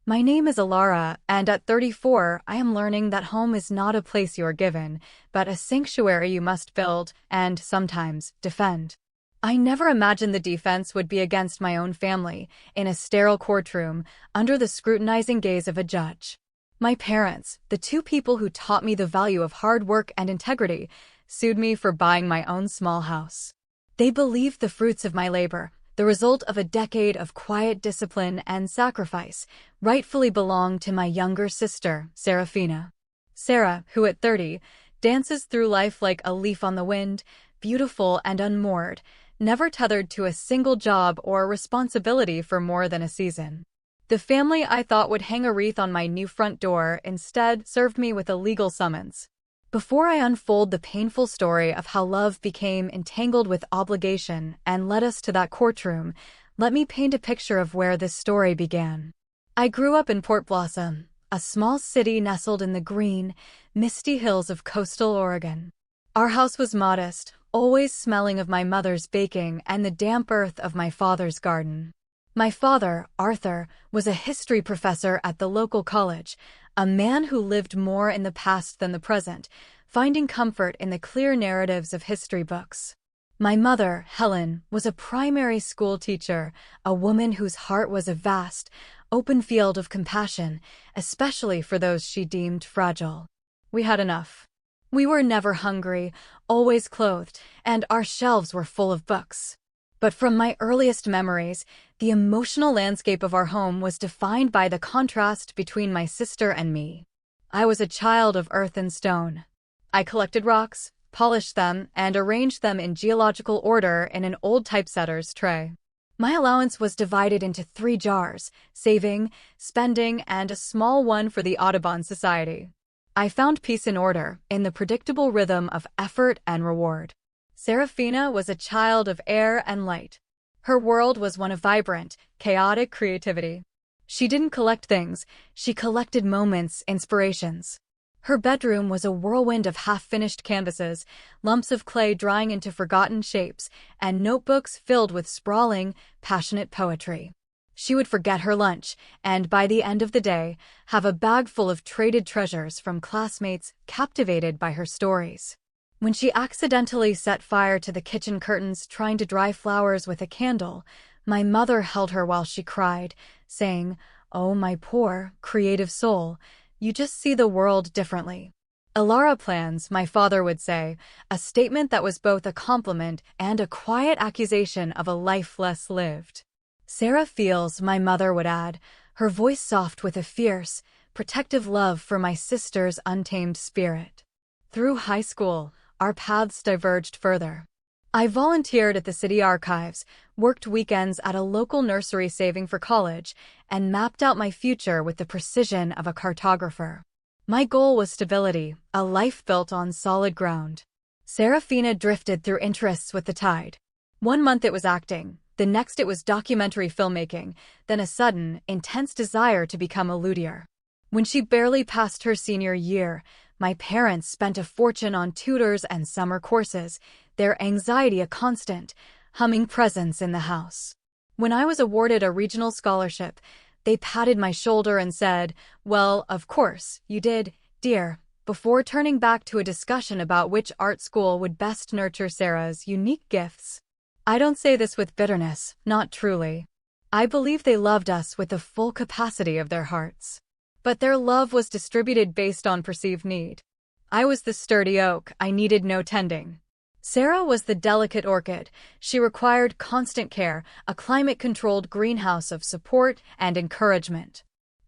My name is Alara, and at 34, I am learning that home is not a place you are given, but a sanctuary you must build and, sometimes, defend. I never imagined the defense would be against my own family, in a sterile courtroom, under the scrutinizing gaze of a judge. My parents, the two people who taught me the value of hard work and integrity, sued me for buying my own small house. They believed the fruits of my labor, the result of a decade of quiet discipline and sacrifice, rightfully belonged to my younger sister, Serafina. Sarah, who at 30, dances through life like a leaf on the wind, beautiful and unmoored, never tethered to a single job or responsibility for more than a season. The family I thought would hang a wreath on my new front door instead served me with a legal summons. Before I unfold the painful story of how love became entangled with obligation and led us to that courtroom, let me paint a picture of where this story began. I grew up in Port Blossom, a small city nestled in the green, misty hills of coastal Oregon. Our house was modest, always smelling of my mother's baking and the damp earth of my father's garden. My father, Arthur, was a history professor at the local college, a man who lived more in the past than the present, finding comfort in the clear narratives of history books. My mother, Helen, was a primary school teacher, a woman whose heart was a vast, open field of compassion, especially for those she deemed fragile. We had enough. We were never hungry, always clothed, and our shelves were full of books. But from my earliest memories, the emotional landscape of our home was defined by the contrast between my sister and me. I was a child of earth and stone. I collected rocks, polished them, and arranged them in geological order in an old typesetter's tray. My allowance was divided into 3 jars: saving, spending, and a small one for the Audubon Society. I found peace and order in the predictable rhythm of effort and reward. Serafina was a child of air and light. Her world was one of vibrant, chaotic creativity. She didn't collect things, she collected moments, inspirations. Her bedroom was a whirlwind of half-finished canvases, lumps of clay drying into forgotten shapes, and notebooks filled with sprawling, passionate poetry. She would forget her lunch, and by the end of the day, have a bag full of traded treasures from classmates captivated by her stories. When she accidentally set fire to the kitchen curtains trying to dry flowers with a candle, my mother held her while she cried, saying, "Oh, my poor, creative soul, you just see the world differently." "Alara plans," my father would say, a statement that was both a compliment and a quiet accusation of a life less lived. "Sarah feels," my mother would add, her voice soft with a fierce, protective love for my sister's untamed spirit. Through high school, our paths diverged further. I volunteered at the city archives, worked weekends at a local nursery saving for college, and mapped out my future with the precision of a cartographer. My goal was stability, a life built on solid ground. Serafina drifted through interests with the tide. One month it was acting, the next it was documentary filmmaking, then a sudden, intense desire to become a luthier. When she barely passed her senior year, my parents spent a fortune on tutors and summer courses, their anxiety a constant, humming presence in the house. When I was awarded a regional scholarship, they patted my shoulder and said, "Well, of course, you did, dear," before turning back to a discussion about which art school would best nurture Sarah's unique gifts. I don't say this with bitterness, not truly. I believe they loved us with the full capacity of their hearts. But their love was distributed based on perceived need. I was the sturdy oak, I needed no tending. Sarah was the delicate orchid. She required constant care, a climate-controlled greenhouse of support and encouragement.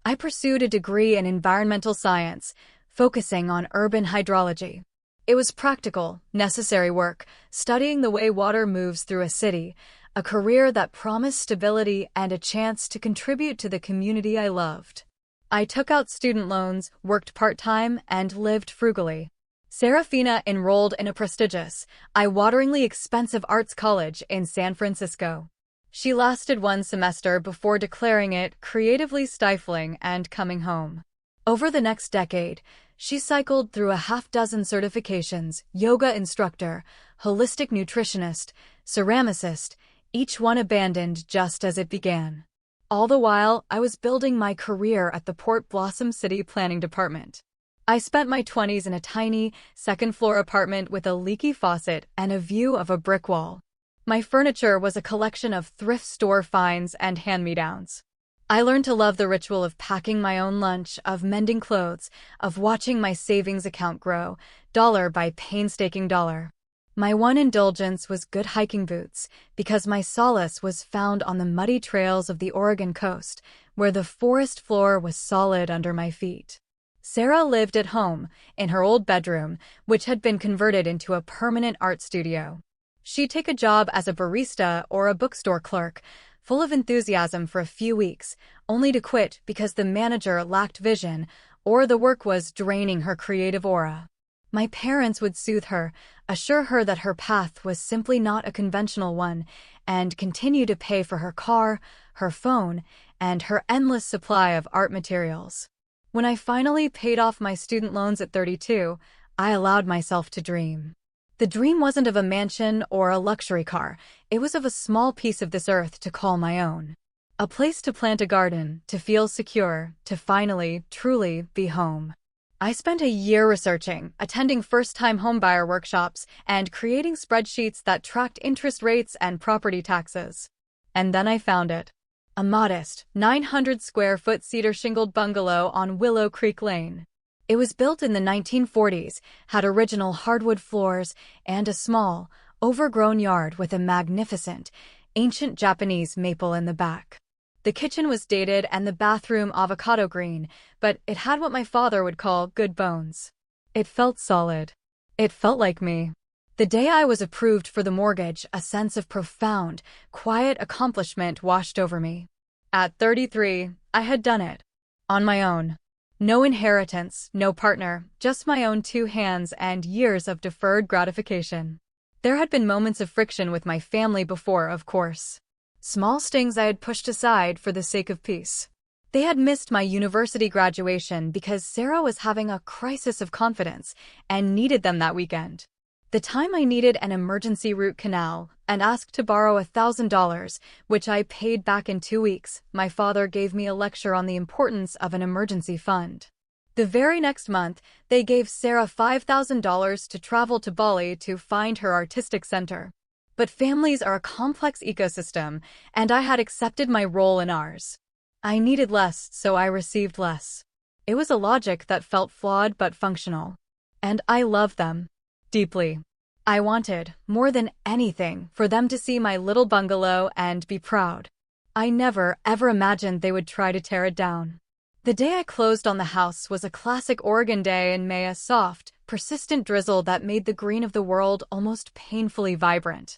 I pursued a degree in environmental science, focusing on urban hydrology. It was practical, necessary work, studying the way water moves through a city, a career that promised stability and a chance to contribute to the community I loved. I took out student loans, worked part-time, and lived frugally. Serafina enrolled in a prestigious, eye-wateringly expensive arts college in San Francisco. She lasted 1 semester before declaring it creatively stifling and coming home. Over the next decade, she cycled through a half-dozen certifications: yoga instructor, holistic nutritionist, ceramicist, each one abandoned just as it began. All the while, I was building my career at the Port Blossom City Planning Department. I spent my 20s in a tiny, second-floor apartment with a leaky faucet and a view of a brick wall. My furniture was a collection of thrift store finds and hand-me-downs. I learned to love the ritual of packing my own lunch, of mending clothes, of watching my savings account grow, dollar by painstaking dollar. My one indulgence was good hiking boots, because my solace was found on the muddy trails of the Oregon coast, where the forest floor was solid under my feet. Sarah lived at home, in her old bedroom, which had been converted into a permanent art studio. She'd take a job as a barista or a bookstore clerk, full of enthusiasm for a few weeks, only to quit because the manager lacked vision or the work was draining her creative aura. My parents would soothe her, assure her that her path was simply not a conventional one, and continue to pay for her car, her phone, and her endless supply of art materials. When I finally paid off my student loans at 32, I allowed myself to dream. The dream wasn't of a mansion or a luxury car, it was of a small piece of this earth to call my own. A place to plant a garden, to feel secure, to finally, truly be home. I spent a year researching, attending first-time homebuyer workshops, and creating spreadsheets that tracked interest rates and property taxes. And then I found it. A modest, 900-square-foot cedar-shingled bungalow on Willow Creek Lane. It was built in the 1940s, had original hardwood floors, and a small, overgrown yard with a magnificent, ancient Japanese maple in the back. The kitchen was dated and the bathroom avocado green, but it had what my father would call good bones. It felt solid. It felt like me. The day I was approved for the mortgage, a sense of profound, quiet accomplishment washed over me. At 33, I had done it. On my own. No inheritance, no partner, just my own 2 hands and years of deferred gratification. There had been moments of friction with my family before, of course. Small stings I had pushed aside for the sake of peace. They had missed my university graduation because Sarah was having a crisis of confidence and needed them that weekend. The time I needed an emergency root canal and asked to borrow $1,000, which I paid back in 2 weeks, my father gave me a lecture on the importance of an emergency fund. The very next month, they gave Sarah $5,000 to travel to Bali to find her artistic center. But families are a complex ecosystem, and I had accepted my role in ours. I needed less, so I received less. It was a logic that felt flawed but functional. And I loved them. Deeply. I wanted, more than anything, for them to see my little bungalow and be proud. I never, ever imagined they would try to tear it down. The day I closed on the house was a classic Oregon day in May, a soft, persistent drizzle that made the green of the world almost painfully vibrant.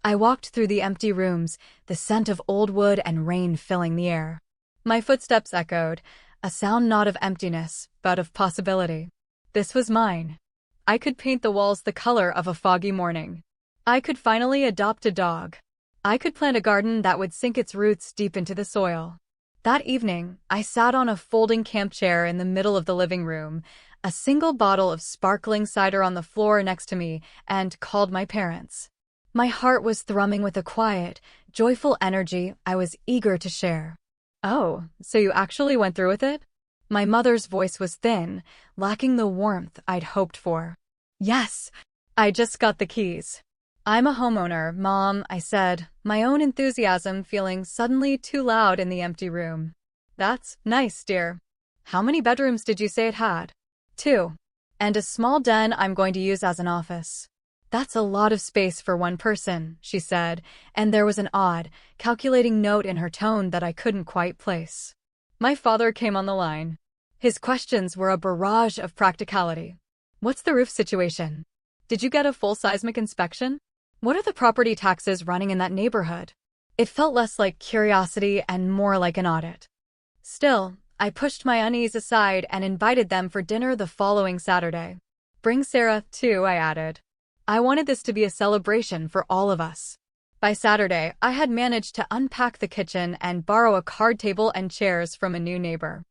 I walked through the empty rooms, the scent of old wood and rain filling the air. My footsteps echoed, a sound not of emptiness, but of possibility. This was mine. I could paint the walls the color of a foggy morning. I could finally adopt a dog. I could plant a garden that would sink its roots deep into the soil. That evening, I sat on a folding camp chair in the middle of the living room, a single bottle of sparkling cider on the floor next to me, and called my parents. My heart was thrumming with a quiet, joyful energy I was eager to share. "Oh, so you actually went through with it?" My mother's voice was thin, lacking the warmth I'd hoped for. "Yes, I just got the keys. I'm a homeowner, Mom," I said, my own enthusiasm feeling suddenly too loud in the empty room. "That's nice, dear. How many bedrooms did you say it had?" 2. "And a small den I'm going to use as an office." "That's a lot of space for one person," she said, and there was an odd, calculating note in her tone that I couldn't quite place. My father came on the line. His questions were a barrage of practicality. "What's the roof situation? Did you get a full seismic inspection? What are the property taxes running in that neighborhood?" It felt less like curiosity and more like an audit. Still, I pushed my unease aside and invited them for dinner the following Saturday. "Bring Sarah, too," I added. I wanted this to be a celebration for all of us. By Saturday, I had managed to unpack the kitchen and borrow a card table and chairs from a new neighbor.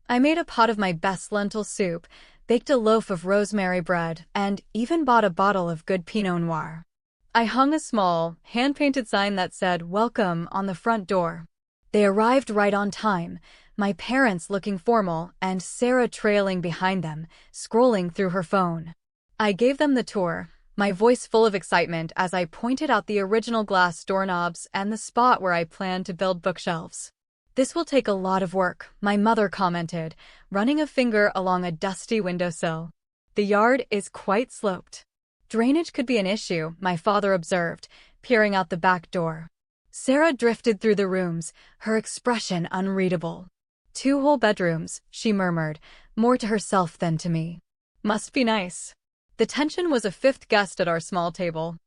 I made a pot of my best lentil soup, baked a loaf of rosemary bread, and even bought a bottle of good Pinot Noir. I hung a small, hand-painted sign that said, "Welcome," on the front door. They arrived right on time, my parents looking formal and Sarah trailing behind them, scrolling through her phone. I gave them the tour, my voice full of excitement as I pointed out the original glass doorknobs and the spot where I planned to build bookshelves. "This will take a lot of work," my mother commented, running a finger along a dusty windowsill. "The yard is quite sloped. Drainage could be an issue," my father observed, peering out the back door. Sarah drifted through the rooms, her expression unreadable. "2 whole bedrooms," she murmured, more to herself than to me. "Must be nice." The tension was a fifth guest at our small table.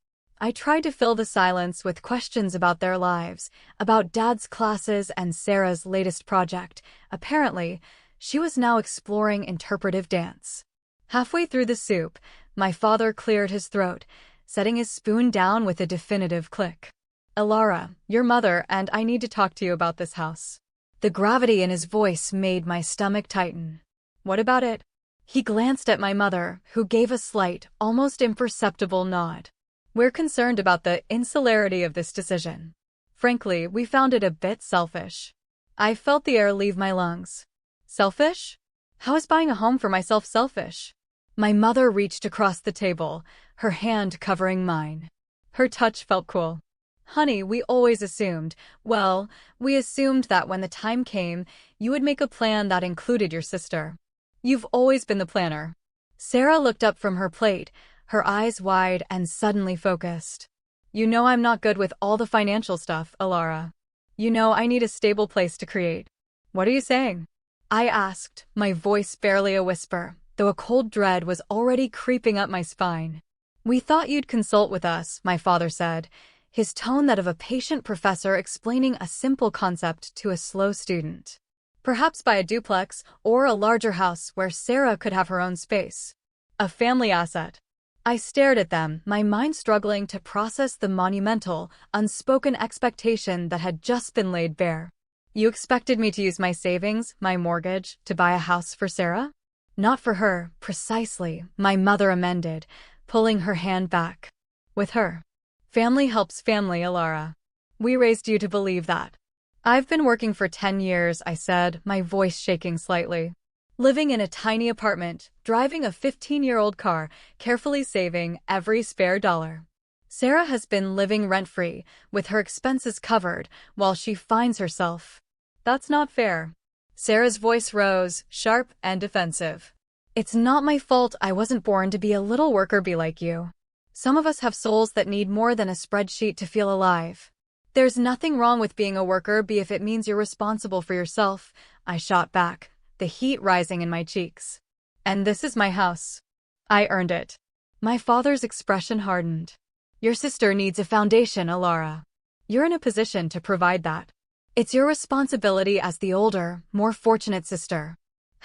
I tried to fill the silence with questions about their lives, about Dad's classes and Sarah's latest project. Apparently, she was now exploring interpretive dance. Halfway through the soup, my father cleared his throat, setting his spoon down with a definitive click. "Alara, your mother and I need to talk to you about this house." The gravity in his voice made my stomach tighten. "What about it?" He glanced at my mother, who gave a slight, almost imperceptible nod. "We're concerned about the insularity of this decision. Frankly, we found it a bit selfish." I felt the air leave my lungs. Selfish? How is buying a home for myself selfish? My mother reached across the table, her hand covering mine. Her touch felt cool. "Honey, we always assumed, well, we assumed that when the time came, you would make a plan that included your sister. You've always been the planner." Sarah looked up from her plate, her eyes wide and suddenly focused. "You know I'm not good with all the financial stuff, Alara. You know I need a stable place to create." "What are you saying?" I asked, my voice barely a whisper, though a cold dread was already creeping up my spine. "We thought you'd consult with us," my father said, his tone that of a patient professor explaining a simple concept to a slow student. "Perhaps buy a duplex or a larger house where Sarah could have her own space. A family asset." I stared at them, my mind struggling to process the monumental, unspoken expectation that had just been laid bare. "You expected me to use my savings, my mortgage, to buy a house for Sarah?" "Not for her, precisely," my mother amended, pulling her hand back. "With her. Family helps family, Alara. We raised you to believe that." "I've been working for 10 years, I said, my voice shaking slightly. "Living in a tiny apartment, driving a 15-year-old car, carefully saving every spare dollar. Sarah has been living rent-free, with her expenses covered, while she finds herself." "That's not fair." Sarah's voice rose, sharp and defensive. "It's not my fault I wasn't born to be a little worker bee like you. Some of us have souls that need more than a spreadsheet to feel alive. There's nothing wrong with being a worker bee if it means you're responsible for yourself," I shot back, the heat rising in my cheeks. "And this is my house. I earned it." My father's expression hardened. "Your sister needs a foundation, Alara. You're in a position to provide that. It's your responsibility as the older, more fortunate sister."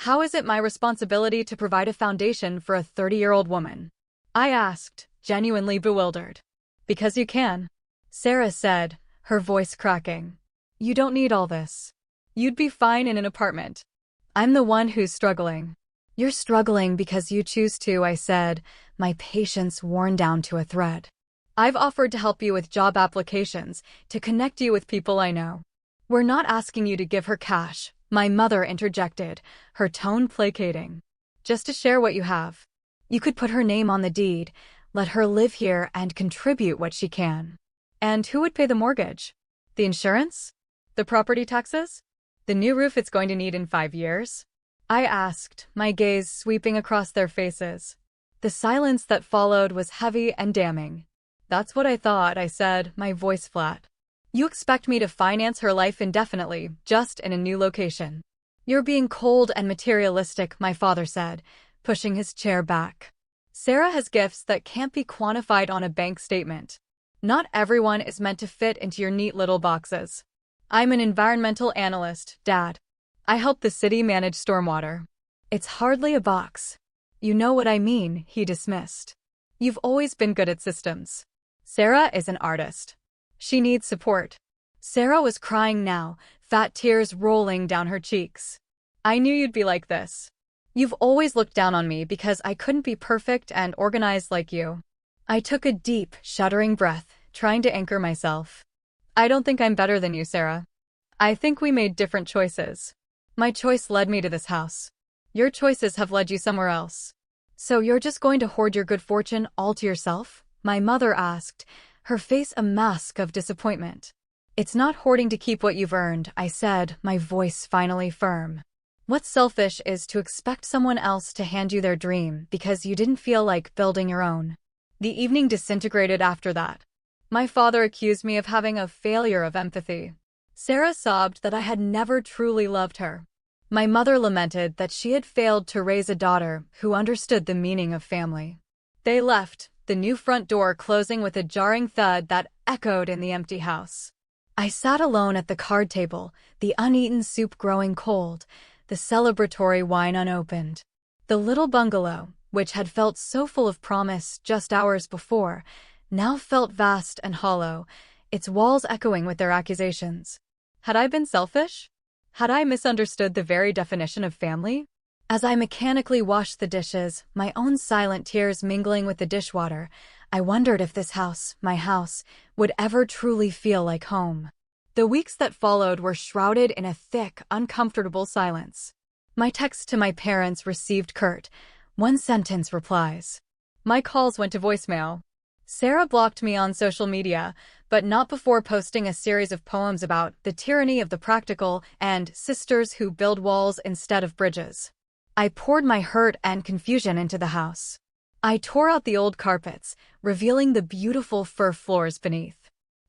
"How is it my responsibility to provide a foundation for a 30-year-old woman?" I asked, genuinely bewildered. "Because you can," Sarah said, her voice cracking. "You don't need all this. You'd be fine in an apartment. I'm the one who's struggling." "You're struggling because you choose to," I said, my patience worn down to a thread. "I've offered to help you with job applications, to connect you with people I know." "We're not asking you to give her cash," my mother interjected, her tone placating. "Just to share what you have. You could put her name on the deed, let her live here and contribute what she can." "And who would pay the mortgage? The insurance? The property taxes? The new roof it's going to need in 5 years?" I asked, my gaze sweeping across their faces. The silence that followed was heavy and damning. "That's what I thought," I said, my voice flat. "You expect me to finance her life indefinitely, just in a new location." "You're being cold and materialistic," my father said, pushing his chair back. "Sarah has gifts that can't be quantified on a bank statement. Not everyone is meant to fit into your neat little boxes. I'm an environmental analyst, Dad. I help the city manage stormwater." "It's hardly a box." "You know what I mean," he dismissed. "You've always been good at systems. Sarah is an artist. She needs support." Sarah was crying now, fat tears rolling down her cheeks. "I knew you'd be like this. You've always looked down on me because I couldn't be perfect and organized like you." I took a deep, shuddering breath, trying to anchor myself. "I don't think I'm better than you, Sarah. I think we made different choices. My choice led me to this house. Your choices have led you somewhere else. So you're just going to hoard your good fortune all to yourself? My mother asked, her face a mask of disappointment. It's not hoarding to keep what you've earned, I said, my voice finally firm. What's selfish is to expect someone else to hand you their dream because you didn't feel like building your own. The evening disintegrated after that. My father accused me of having a failure of empathy. Sarah sobbed that I had never truly loved her. My mother lamented that she had failed to raise a daughter who understood the meaning of family. They left, the new front door closing with a jarring thud that echoed in the empty house. I sat alone at the card table, the uneaten soup growing cold, the celebratory wine unopened. The little bungalow, which had felt so full of promise just hours before, now felt vast and hollow, its walls echoing with their accusations. Had I been selfish? Had I misunderstood the very definition of family? As I mechanically washed the dishes, my own silent tears mingling with the dishwater, I wondered if this house, my house, would ever truly feel like home. The weeks that followed were shrouded in a thick, uncomfortable silence. My texts to my parents received curt, one-sentence replies. My calls went to voicemail. Sarah blocked me on social media, but not before posting a series of poems about the tyranny of the practical and sisters who build walls instead of bridges. I poured my hurt and confusion into the house. I tore out the old carpets, revealing the beautiful fur floors beneath.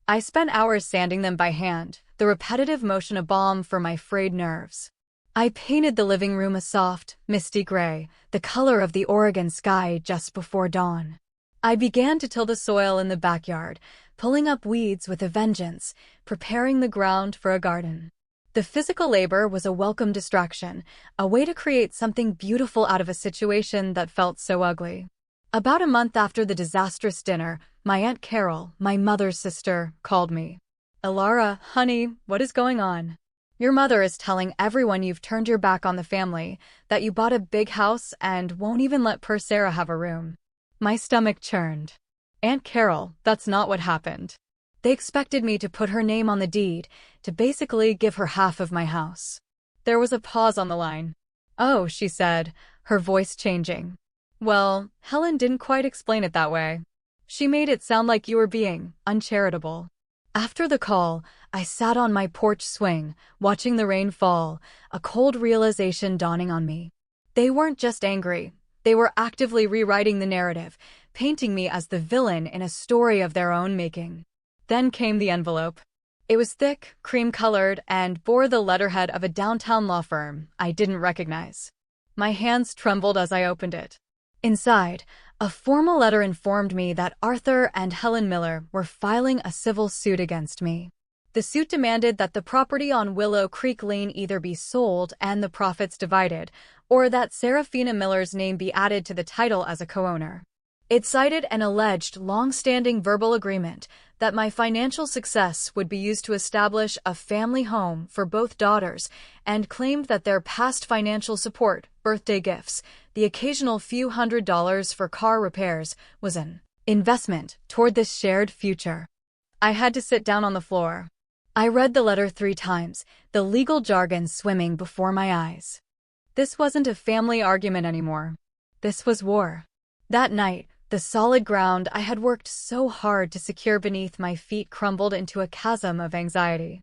I spent hours sanding them by hand, the repetitive motion a balm for my frayed nerves. I painted the living room a soft, misty gray, the color of the Oregon sky just before dawn. I began to till the soil in the backyard, pulling up weeds with a vengeance, preparing the ground for a garden. The physical labor was a welcome distraction, a way to create something beautiful out of a situation that felt so ugly. About a month after the disastrous dinner, my Aunt Carol, my mother's sister, called me. "Elara, honey, what is going on? Your mother is telling everyone you've turned your back on the family, that you bought a big house and won't even let poor Sarah have a room." My stomach churned. Aunt Carol, that's not what happened. They expected me to put her name on the deed, to basically give her half of my house. There was a pause on the line. "Oh," she said, her voice changing. "Well, Helen didn't quite explain it that way. She made it sound like you were being uncharitable." After the call, I sat on my porch swing, watching the rain fall, a cold realization dawning on me. They weren't just angry. They were actively rewriting the narrative, painting me as the villain in a story of their own making. Then came the envelope. It was thick, cream-colored, and bore the letterhead of a downtown law firm I didn't recognize. My hands trembled as I opened it. Inside, a formal letter informed me that Arthur and Helen Miller were filing a civil suit against me. The suit demanded that the property on Willow Creek Lane either be sold and the profits divided, or that Serafina Miller's name be added to the title as a co-owner. It cited an alleged long-standing verbal agreement that my financial success would be used to establish a family home for both daughters, and claimed that their past financial support, birthday gifts, the occasional few $100s for car repairs, was an investment toward this shared future. I had to sit down on the floor. I read the letter 3 times, the legal jargon swimming before my eyes. This wasn't a family argument anymore. This was war. That night, the solid ground I had worked so hard to secure beneath my feet crumbled into a chasm of anxiety.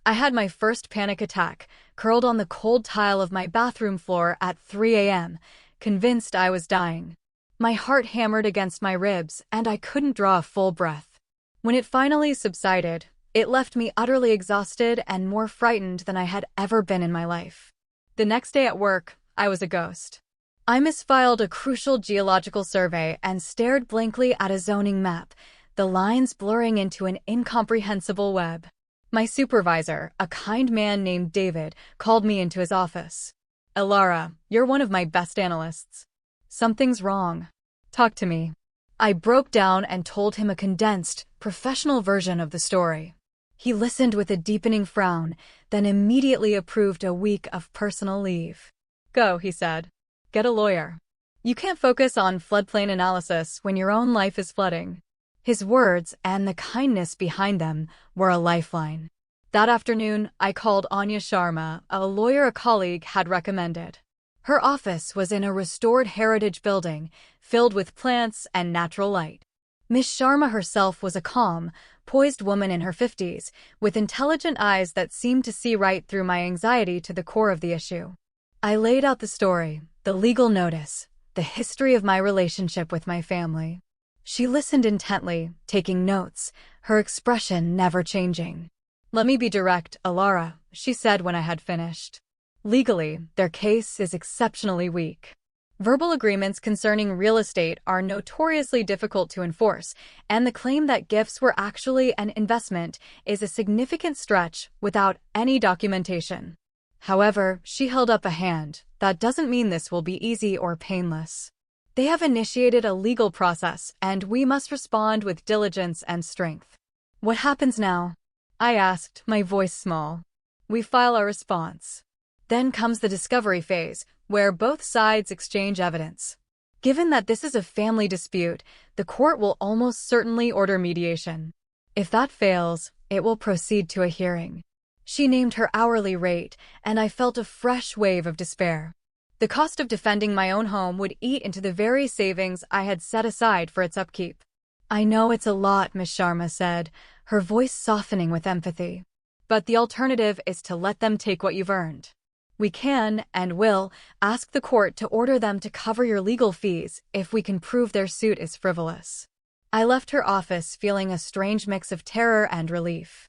I had my first panic attack, curled on the cold tile of my bathroom floor at 3 a.m., convinced I was dying. My heart hammered against my ribs, and I couldn't draw a full breath. When it finally subsided, it left me utterly exhausted and more frightened than I had ever been in my life. The next day at work, I was a ghost. I misfiled a crucial geological survey and stared blankly at a zoning map, the lines blurring into an incomprehensible web. My supervisor, a kind man named David, called me into his office. "Elara, you're one of my best analysts. Something's wrong. Talk to me." I broke down and told him a condensed, professional version of the story. He listened with a deepening frown, then immediately approved a week of personal leave. "Go," he said. "Get a lawyer. You can't focus on floodplain analysis when your own life is flooding." His words, and the kindness behind them, were a lifeline. That afternoon, I called Anya Sharma, a lawyer a colleague had recommended. Her office was in a restored heritage building, filled with plants and natural light. Miss Sharma herself was a calm, poised woman in her 50s, with intelligent eyes that seemed to see right through my anxiety to the core of the issue. I laid out the story, the legal notice, the history of my relationship with my family. She listened intently, taking notes, her expression never changing. "Let me be direct, Alara," she said when I had finished. "Legally, their case is exceptionally weak. Verbal agreements concerning real estate are notoriously difficult to enforce, and the claim that gifts were actually an investment is a significant stretch without any documentation. However, she held up a hand. That doesn't mean this will be easy or painless. They have initiated a legal process, and we must respond with diligence and strength." "What happens now?" I asked, my voice small. "We file our response. Then comes the discovery phase, where both sides exchange evidence. Given that this is a family dispute, the court will almost certainly order mediation. If that fails, it will proceed to a hearing." She named her hourly rate, and I felt a fresh wave of despair. The cost of defending my own home would eat into the very savings I had set aside for its upkeep. "I know it's a lot," Miss Sharma said, her voice softening with empathy. "But the alternative is to let them take what you've earned. We can, and will, ask the court to order them to cover your legal fees if we can prove their suit is frivolous." I left her office feeling a strange mix of terror and relief.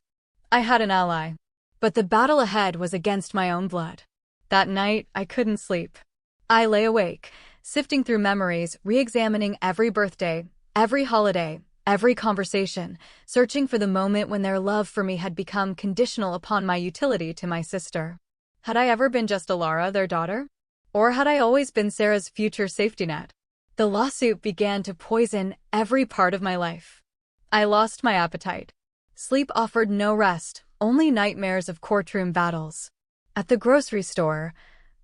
I had an ally. But the battle ahead was against my own blood. That night, I couldn't sleep. I lay awake, sifting through memories, re-examining every birthday, every holiday, every conversation, searching for the moment when their love for me had become conditional upon my utility to my sister. Had I ever been just Alara, their daughter? Or had I always been Sarah's future safety net? The lawsuit began to poison every part of my life. I lost my appetite. Sleep offered no rest, only nightmares of courtroom battles. At the grocery store,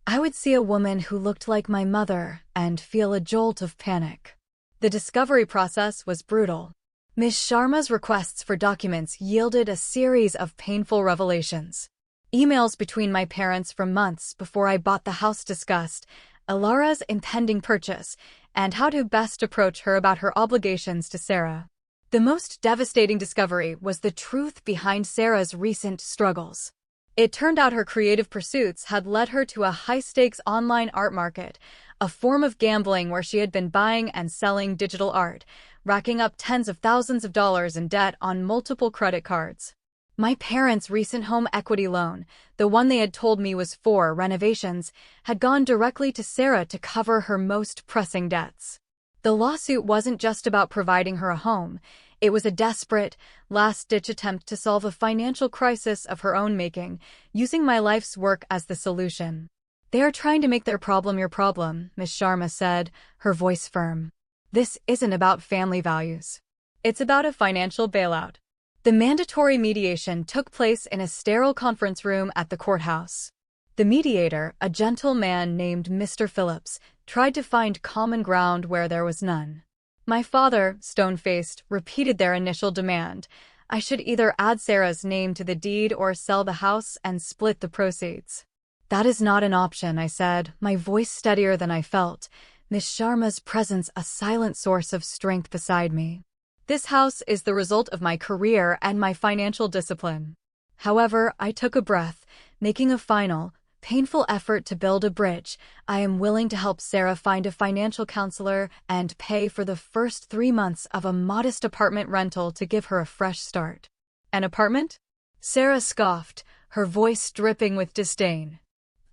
I would see a woman who looked like my mother and feel a jolt of panic. The discovery process was brutal. Ms. Sharma's requests for documents yielded a series of painful revelations. Emails between my parents from months before I bought the house discussed Alara's impending purchase and how to best approach her about her obligations to Sarah. The most devastating discovery was the truth behind Sarah's recent struggles. It turned out her creative pursuits had led her to a high-stakes online art market, a form of gambling where she had been buying and selling digital art, racking up tens of thousands of dollars in debt on multiple credit cards. My parents' recent home equity loan, the one they had told me was for renovations, had gone directly to Sarah to cover her most pressing debts. The lawsuit wasn't just about providing her a home. It was a desperate, last-ditch attempt to solve a financial crisis of her own making, using my life's work as the solution. "They are trying to make their problem your problem," Ms. Sharma said, her voice firm. "This isn't about family values. It's about a financial bailout." The mandatory mediation took place in a sterile conference room at the courthouse. The mediator, a gentle man named Mr. Phillips, tried to find common ground where there was none. My father, stone-faced, repeated their initial demand. I should either add Sarah's name to the deed or sell the house and split the proceeds. "That is not an option," I said, my voice steadier than I felt, Miss Sharma's presence a silent source of strength beside me. "This house is the result of my career and my financial discipline." However, I took a breath, making a final, painful effort to build a bridge. "I am willing to help Sarah find a financial counselor and pay for the first 3 months of a modest apartment rental to give her a fresh start." "An apartment?" Sarah scoffed, her voice dripping with disdain.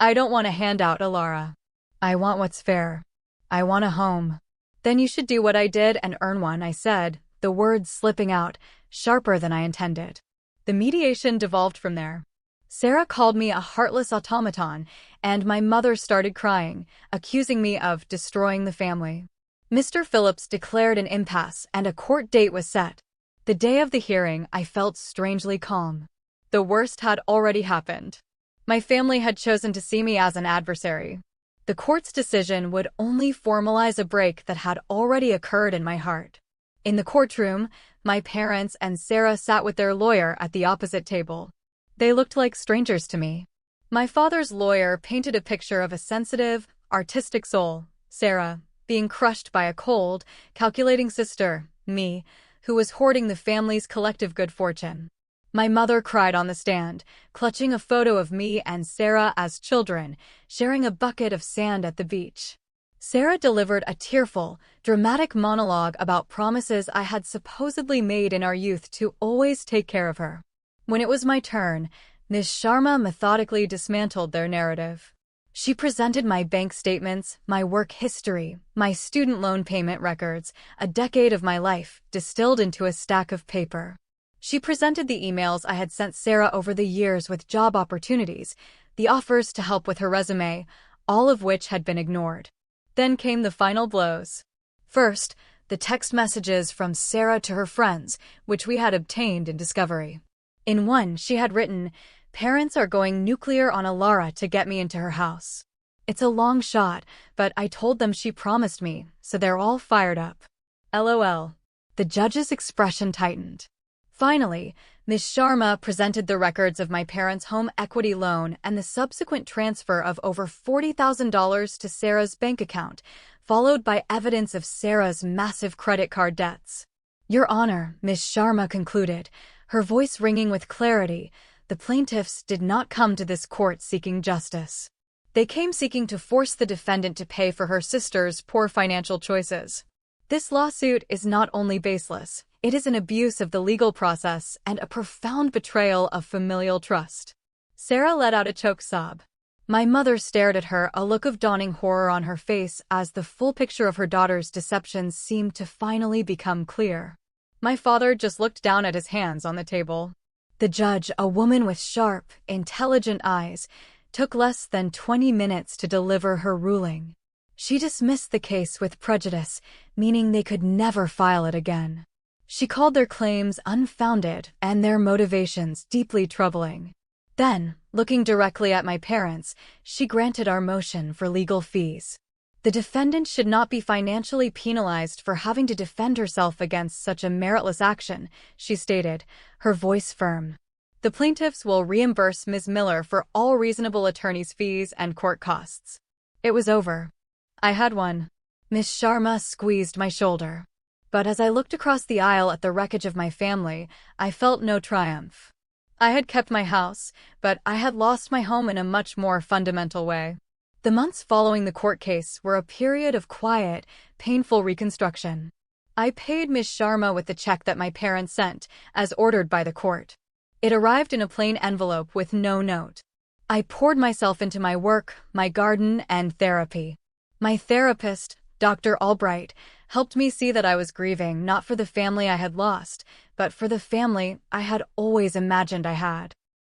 "I don't want a handout, Alara. I want what's fair. I want a home." "Then you should do what I did and earn one," I said, the words slipping out, sharper than I intended. The mediation devolved from there. Sarah called me a heartless automaton, and my mother started crying, accusing me of destroying the family. Mr. Phillips declared an impasse, and a court date was set. The day of the hearing, I felt strangely calm. The worst had already happened. My family had chosen to see me as an adversary. The court's decision would only formalize a break that had already occurred in my heart. In the courtroom, my parents and Sarah sat with their lawyer at the opposite table. They looked like strangers to me. My father's lawyer painted a picture of a sensitive, artistic soul, Sarah, being crushed by a cold, calculating sister, me, who was hoarding the family's collective good fortune. My mother cried on the stand, clutching a photo of me and Sarah as children, sharing a bucket of sand at the beach. Sarah delivered a tearful, dramatic monologue about promises I had supposedly made in our youth to always take care of her. When it was my turn, Ms. Sharma methodically dismantled their narrative. She presented my bank statements, my work history, my student loan payment records, a decade of my life, distilled into a stack of paper. She presented the emails I had sent Sarah over the years with job opportunities, the offers to help with her resume, all of which had been ignored. Then came the final blows. First, the text messages from Sarah to her friends, which we had obtained in Discovery. In one, she had written, "Parents are going nuclear on Alara to get me into her house. It's a long shot, but I told them she promised me, so they're all fired up. LOL." The judge's expression tightened. Finally, Ms. Sharma presented the records of my parents' home equity loan and the subsequent transfer of over $40,000 to Sarah's bank account, followed by evidence of Sarah's massive credit card debts. "Your Honor," Ms. Sharma concluded, her voice ringing with clarity, "the plaintiffs did not come to this court seeking justice. They came seeking to force the defendant to pay for her sister's poor financial choices. This lawsuit is not only baseless, it is an abuse of the legal process and a profound betrayal of familial trust." Sarah let out a choked sob. My mother stared at her, a look of dawning horror on her face as the full picture of her daughter's deceptions seemed to finally become clear. My father just looked down at his hands on the table. The judge, a woman with sharp, intelligent eyes, took less than 20 minutes to deliver her ruling. She dismissed the case with prejudice, meaning they could never file it again. She called their claims unfounded and their motivations deeply troubling. Then, looking directly at my parents, she granted our motion for legal fees. The defendant should not be financially penalized for having to defend herself against such a meritless action, she stated, her voice firm. The plaintiffs will reimburse Ms. Miller for all reasonable attorney's fees and court costs. It was over. I had won. Ms. Sharma squeezed my shoulder. But as I looked across the aisle at the wreckage of my family, I felt no triumph. I had kept my house, but I had lost my home in a much more fundamental way. The months following the court case were a period of quiet, painful reconstruction. I paid Ms. Sharma with the check that my parents sent, as ordered by the court. It arrived in a plain envelope with no note. I poured myself into my work, my garden, and therapy. My therapist, Dr. Albright, helped me see that I was grieving not for the family I had lost, but for the family I had always imagined I had.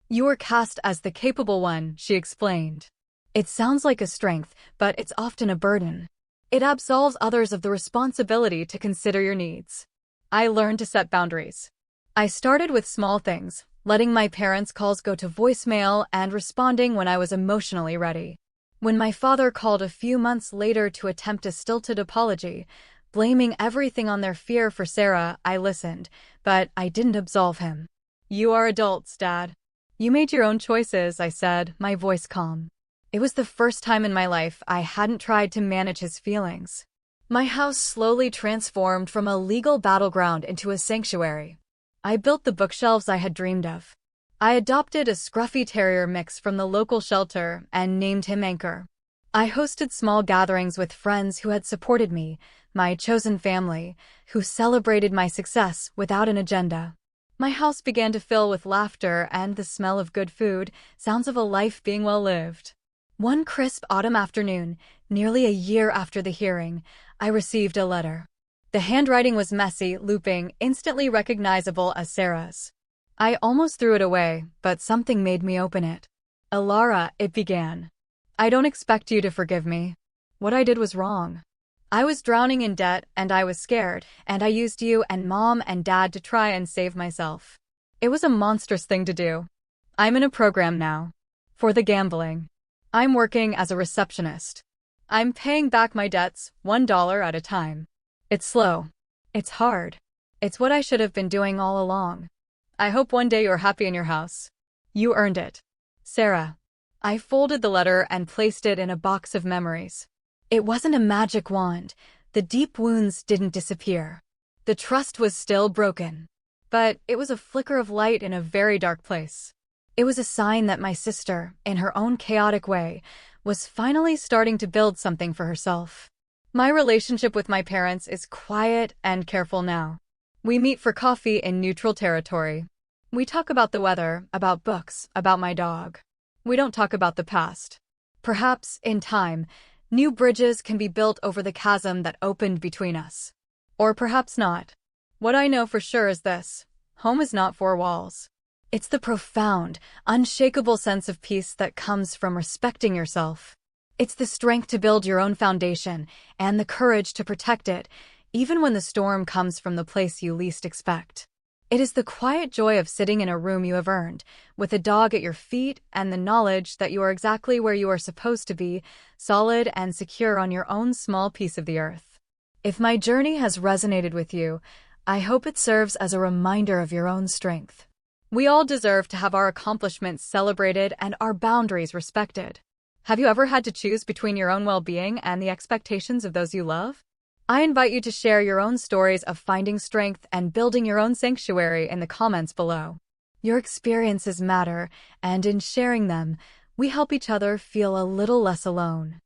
"You were cast as the capable one," she explained. "It sounds like a strength, but it's often a burden. It absolves others of the responsibility to consider your needs." I learned to set boundaries. I started with small things, letting my parents' calls go to voicemail and responding when I was emotionally ready. When my father called a few months later to attempt a stilted apology, blaming everything on their fear for Sarah, I listened, but I didn't absolve him. "You are adults, Dad. You made your own choices," I said, my voice calm. It was the first time in my life I hadn't tried to manage his feelings. My house slowly transformed from a legal battleground into a sanctuary. I built the bookshelves I had dreamed of. I adopted a scruffy terrier mix from the local shelter and named him Anchor. I hosted small gatherings with friends who had supported me, my chosen family, who celebrated my success without an agenda. My house began to fill with laughter and the smell of good food, sounds of a life being well lived. One crisp autumn afternoon, nearly a year after the hearing, I received a letter. The handwriting was messy, looping, instantly recognizable as Sarah's. I almost threw it away, but something made me open it. "Alara," it began. "I don't expect you to forgive me. What I did was wrong. I was drowning in debt, and I was scared, and I used you and Mom and Dad to try and save myself. It was a monstrous thing to do. I'm in a program now. For the gambling. I'm working as a receptionist. I'm paying back my debts, $1 at a time. It's slow. It's hard. It's what I should have been doing all along. I hope one day you're happy in your house. You earned it. Sarah. I folded the letter and placed it in a box of memories. It wasn't a magic wand. The deep wounds didn't disappear. The trust was still broken. But it was a flicker of light in a very dark place. It was a sign that my sister, in her own chaotic way, was finally starting to build something for herself. My relationship with my parents is quiet and careful now. We meet for coffee in neutral territory. We talk about the weather, about books, about my dog. We don't talk about the past. Perhaps, in time, new bridges can be built over the chasm that opened between us. Or perhaps not. What I know for sure is this: home is not four walls. It's the profound, unshakable sense of peace that comes from respecting yourself. It's the strength to build your own foundation and the courage to protect it, even when the storm comes from the place you least expect. It is the quiet joy of sitting in a room you have earned, with a dog at your feet and the knowledge that you are exactly where you are supposed to be, solid and secure on your own small piece of the earth. If my journey has resonated with you, I hope it serves as a reminder of your own strength. We all deserve to have our accomplishments celebrated and our boundaries respected. Have you ever had to choose between your own well-being and the expectations of those you love? I invite you to share your own stories of finding strength and building your own sanctuary in the comments below. Your experiences matter, and in sharing them, we help each other feel a little less alone.